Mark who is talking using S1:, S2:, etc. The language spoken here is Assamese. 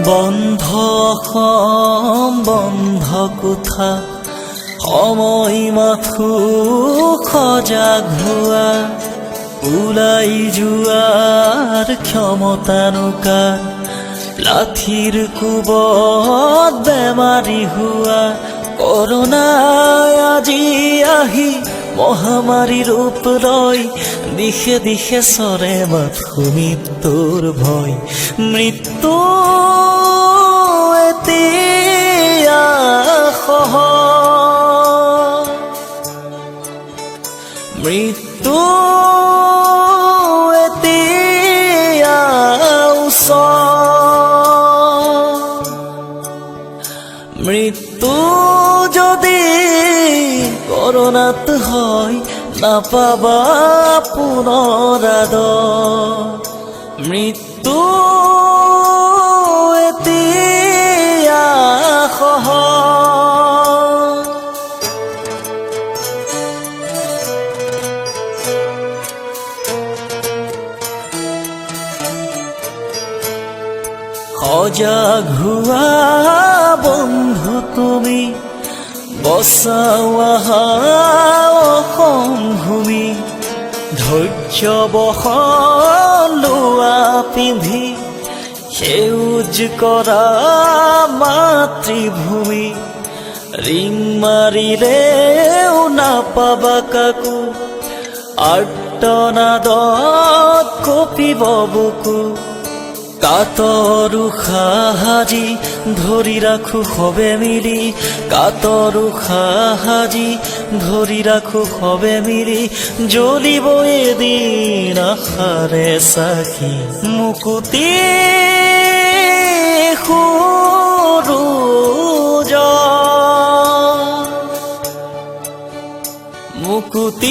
S1: বন্ধ অসম বন্ধ কোঠা সময় মাথো সজাগ হোৱা ওলাই যোৱাৰ ক্ষমতা নোকা লাঠিৰ কোবত বেমাৰী হোৱা কৰোণাই আজি আহি মহামাৰী ৰূপ লয় দিশে দিশে চৰে মাথো মৃত্যুৰ ভয় মৃত্যু এতিয়া সহজ মৃত্যু এতিয়া ওচৰ মৃত্যু যদি কৰোণাত হয় নাপাবা পুনৰ আদৰ মৃত্যু এতিয়া সহজ সজাগ হোৱা বন্ধু তুমি বচাওয়া অসম ভূমি ধৈৰ্য বহন লোৱা পিন্ধি সেউজ কৰা মাতৃভূমি ৰিং মাৰিলেও নাপাবা কাকো আৰ্তনাদত কঁপিব বুকু কাতৰ উশাহ সাজি ধৰি ৰাখো সবে মিলি কাতৰ উশাহ সাজি ধৰি ৰাখো সবে মিলি জ্বলিব এদিন আশাৰে চাকি মুকুতি সূৰুজ মুকুতি